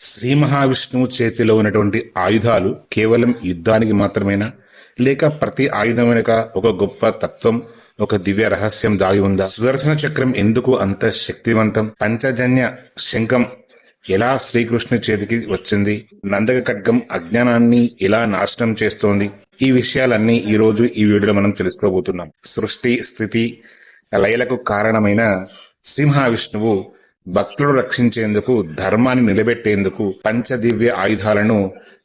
శ్రీ మహావిష్ణువు చేతిలో ఉన్నటువంటి ఆయుధాలు కేవలం యుద్ధానికి మాత్రమేనా, లేక ప్రతి ఆయుధం వెనుక ఒక గొప్ప తత్వం, ఒక దివ్య రహస్యం దాగి ఉందా? సుదర్శన చక్రం ఎందుకు అంత శక్తివంతం? పంచజన్య శంఖం ఎలా శ్రీకృష్ణుని చేతికి వచ్చింది? నందక ఖడ్గం అజ్ఞానాన్ని ఎలా నాశనం చేస్తోంది? ఈ విషయాలన్నీ ఈ రోజు ఈ వీడియోలో మనం తెలుసుకోబోతున్నాం. సృష్టి స్థితి లయలకు కారణమైన శ్రీ మహావిష్ణువు భక్తులు రక్షించేందుకు, ధర్మాన్ని నిలబెట్టేందుకు పంచదివ్య ఆయుధాలను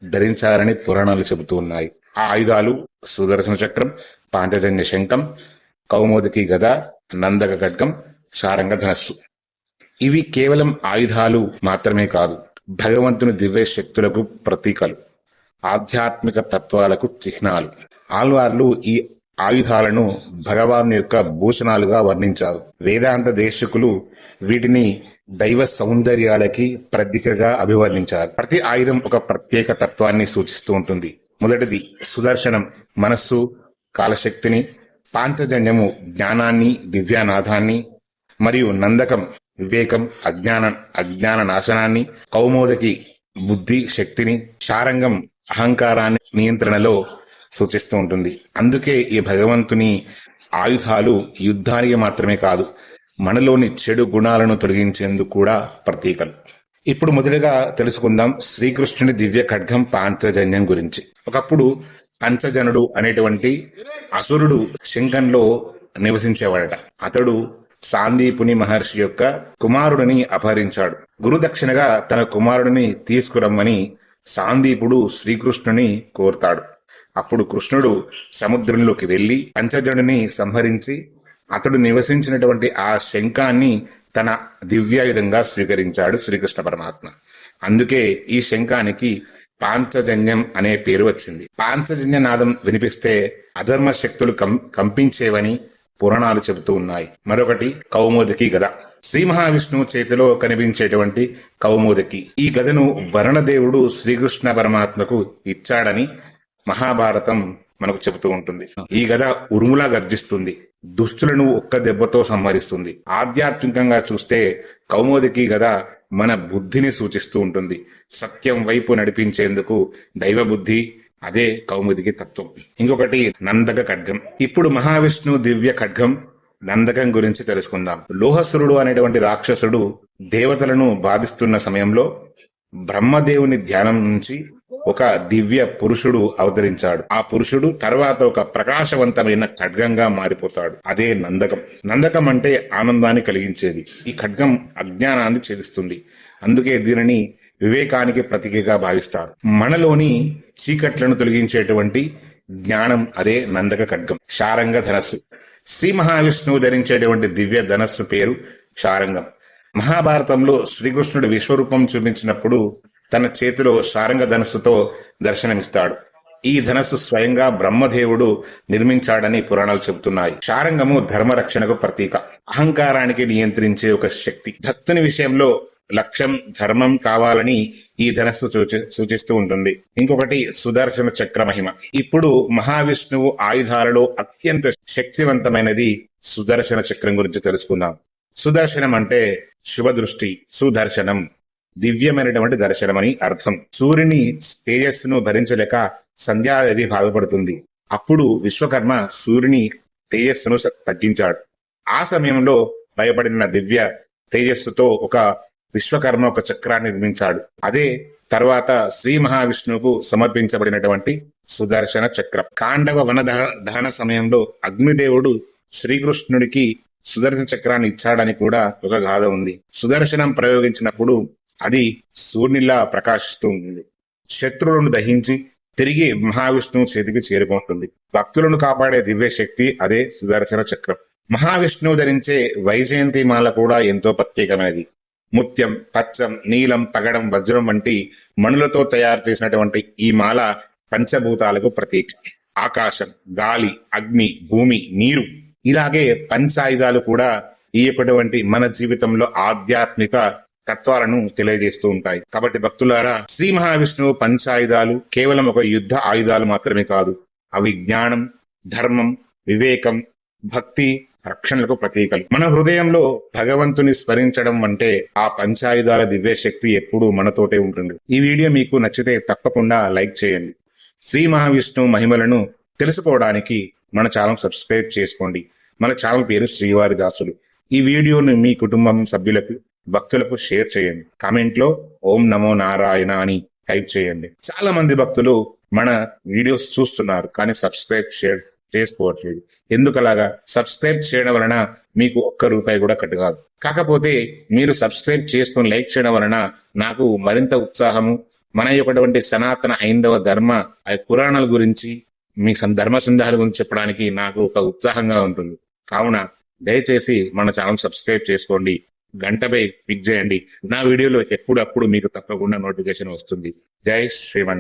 ధరించారని పురాణాలు చెబుతూ ఉన్నాయి. ఆ ఆయుధాలు సుదర్శన చక్రం, పాంచజన్య శంఖం, కౌమోదకి గద, నందక ఖడ్గం, శారంగ ధనస్సు. ఇవి కేవలం ఆయుధాలు మాత్రమే కాదు, భగవంతుని దివ్య శక్తులకు ప్రతీకలు, ఆధ్యాత్మిక తత్వాలకు చిహ్నాలు. ఆళ్వార్లు ఈ ఆయుధాలను భగవాన్ యొక్క భూషణాలుగా వర్ణించారు. వేదాంత దేశకులు వీటిని దైవ సౌందర్యాలకి ప్రతీకగా అభివర్ణించారు. ప్రతి ఆయుధం ఒక ప్రత్యేక తత్వాన్ని సూచిస్తూ ఉంటుంది. మొదటిది సుదర్శనం, మనస్సు, కాలశక్తిని. పాంచజన్యము జ్ఞానాన్ని, దివ్యానాథాన్ని. మరియు నందకం వివేకం, అజ్ఞాన నాశనాన్ని. కౌమోదకి బుద్ధి శక్తిని. శారంగం అహంకారాన్ని నియంత్రణలో సూచిస్తూ ఉంటుంది. అందుకే ఈ భగవంతుని ఆయుధాలు యుద్ధానికి మాత్రమే కాదు, మనలోని చెడు గుణాలను తొలగించేందుకు కూడా ప్రతీకలు. ఇప్పుడు మొదటిగా తెలుసుకుందాం శ్రీకృష్ణుని దివ్య ఖడ్గం పాంచజన్యం గురించి. ఒకప్పుడు పంచజనుడు అనేటువంటి అసురుడు శంఖంలో నివసించేవాడట. అతడు సాందీపుని మహర్షి యొక్క కుమారుడిని అపహరించాడు. గురుదక్షిణగా తన కుమారుడిని తీసుకురమ్మని సాందీపుడు శ్రీకృష్ణుని కోరుతాడు. అప్పుడు కృష్ణుడు సముద్రంలోకి వెళ్లి పంచజనుడిని సంహరించి అతడు నివసించినటువంటి ఆ శంఖాన్ని తన దివ్యాయుధంగా స్వీకరించాడు శ్రీకృష్ణ పరమాత్మ. అందుకే ఈ శంఖానికి పాంచజన్యం అనే పేరు వచ్చింది. పాంచజన్య నాదం వినిపిస్తే అధర్మ శక్తులు కంపించేవని పురాణాలు చెబుతూ ఉన్నాయి. మరొకటి కౌమోదకి గద. శ్రీ మహావిష్ణువు చేతిలో కనిపించేటువంటి కౌమోదకి ఈ గదను వరుణదేవుడు శ్రీకృష్ణ పరమాత్మకు ఇచ్చాడని మహాభారతం మనకు చెబుతూ ఉంటుంది. ఈ గద ఉరుములా గర్జిస్తుంది, దుష్టులను ఒక్క దెబ్బతో సంహరిస్తుంది. ఆధ్యాత్మికంగా చూస్తే కౌమోదకి గద మన బుద్ధిని సూచిస్తూ ఉంటుంది. సత్యం వైపు నడిపించేందుకు దైవ బుద్ధి, అదే కౌముదికి తత్వం. ఇంకొకటి నందక ఖడ్గం. ఇప్పుడు మహావిష్ణువు దివ్య ఖడ్గం నందకం గురించి తెలుసుకుందాం. లోహసురుడు అనేటువంటి రాక్షసుడు దేవతలను బాధిస్తున్న సమయంలో బ్రహ్మదేవుని ధ్యానం నుంచి ఒక దివ్య పురుషుడు అవతరించాడు. ఆ పురుషుడు తర్వాత ఒక ప్రకాశవంతమైన ఖడ్గంగా మారిపోతాడు. అదే నందకం. నందకం అంటే ఆనందాన్ని కలిగించేది. ఈ ఖడ్గం అజ్ఞానాన్ని ఛేదిస్తుంది. అందుకే దీనిని వివేకానికి ప్రతీకగా భావిస్తారు. మనలోని చీకట్లను తొలగించేటువంటి జ్ఞానం అదే నందక ఖడ్గం. శారంగ ధనస్సు. శ్రీ మహావిష్ణువు ధరించేటువంటి దివ్య ధనస్సు పేరు శారంగం. మహాభారతంలో శ్రీకృష్ణుడు విశ్వరూపం చూపించినప్పుడు తన చేతిలో శారంగ ధనస్సుతో దర్శనమిస్తాడు. ఈ ధనస్సు స్వయంగా బ్రహ్మదేవుడు నిర్మించాడని పురాణాలు చెబుతున్నాయి. శారంగము ధర్మరక్షణకు ప్రతీక, అహంకారానికి నియంత్రించే ఒక శక్తి. భక్తుని విషయంలో లక్ష్యం, ధర్మం కావాలని ఈ ధనస్సు సూచిస్తూ ఉంటుంది. ఇంకొకటి సుదర్శన చక్ర మహిమ. ఇప్పుడు మహావిష్ణువు ఆయుధాలలో అత్యంత శక్తివంతమైనది సుదర్శన చక్రం గురించి తెలుసుకుందాం. సుదర్శనం అంటే శుభదృష్టి, సుదర్శనం దివ్యమైనటువంటి దర్శనం అని అర్థం. సూర్యుని తేజస్సును భరించలేక సంధ్యాదేవి బాధపడుతుంది. అప్పుడు విశ్వకర్మ సూర్యుని తేజస్సును తగ్గించాడు. ఆ సమయంలో భయపడిన దివ్య తేజస్సుతో విశ్వకర్మ ఒక చక్రాన్ని నిర్మించాడు. అదే తర్వాత శ్రీ మహావిష్ణువుకు సమర్పించబడినటువంటి సుదర్శన చక్రం. కాండవ వన దహన సమయంలో అగ్నిదేవుడు శ్రీకృష్ణుడికి సుదర్శన చక్రాన్ని ఇచ్చాడని కూడా ఒక గాథ ఉంది. సుదర్శనం ప్రయోగించినప్పుడు అది సూర్యునిలా ప్రకాశిస్తూ ఉంటుంది. శత్రువులను దహించి తిరిగి మహావిష్ణువు చేతికి చేరుకుంటుంది. భక్తులను కాపాడే దివ్య శక్తి అదే సుదర్శన చక్రం. మహావిష్ణువు ధరించే వైజయంతి మాల కూడా ఎంతో ప్రత్యేకమైనది. ముత్యం, పచ్చం, నీలం, పగడం, వజ్రం వంటి మణులతో తయారు చేసినటువంటి ఈ మాల పంచభూతాలకు ప్రతీక. ఆకాశం, గాలి, అగ్ని, భూమి, నీరు, ఇలాగే పంచాయుధాలు కూడా ఈ యొక్కటువంటి మన జీవితంలో ఆధ్యాత్మిక తత్వాలను తెలియజేస్తూ ఉంటాయి. కాబట్టి భక్తులారా, శ్రీ మహావిష్ణువు పంచాయుధాలు కేవలం ఒక యుద్ధ ఆయుధాలు మాత్రమే కాదు, అవి జ్ఞానం, ధర్మం, వివేకం, భక్తి, రక్షణలకు ప్రతీకలు. మన హృదయంలో భగవంతుని స్మరించడం అంటే ఆ పంచాయుధాల దివ్య శక్తి ఎప్పుడూ మనతోటే ఉంటుంది. ఈ వీడియో మీకు నచ్చితే తప్పకుండా లైక్ చేయండి. శ్రీ మహావిష్ణువు మహిమలను తెలుసుకోవడానికి మన ఛానల్ సబ్స్క్రైబ్ చేసుకోండి. మన ఛానల్ పేరు శ్రీవారి దాసులు. ఈ వీడియోను మీ కుటుంబం సభ్యులకు, భక్తులకు షేర్ చేయండి. కామెంట్ లో ఓం నమో నారాయణ అని టైప్ చేయండి. చాలా మంది భక్తులు మన వీడియోస్ చూస్తున్నారు కానీ సబ్స్క్రైబ్ షేర్ చేసుకోవట్లేదు. ఎందుకలాగా? సబ్స్క్రైబ్ చేయడం వలన మీకు ₹1 కూడా కట్టు కాదు. కాకపోతే మీరు సబ్స్క్రైబ్ చేసుకుని లైక్ చేయడం వలన నాకు మరింత ఉత్సాహము, మన యొక్కటువంటి సనాతన హైందవ ధర్మ పురాణాల గురించి, మీ ధర్మ సందేహాల గురించి చెప్పడానికి నాకు ఒక ఉత్సాహంగా ఉంటుంది. కావున దయచేసి మన ఛానల్ సబ్స్క్రైబ్ చేసుకోండి, గంటపై క్లిక్ చేయండి. నా వీడియోలో ఎప్పుడప్పుడు మీకు తప్పకుండా నోటిఫికేషన్ వస్తుంది. జై శ్రీమన్.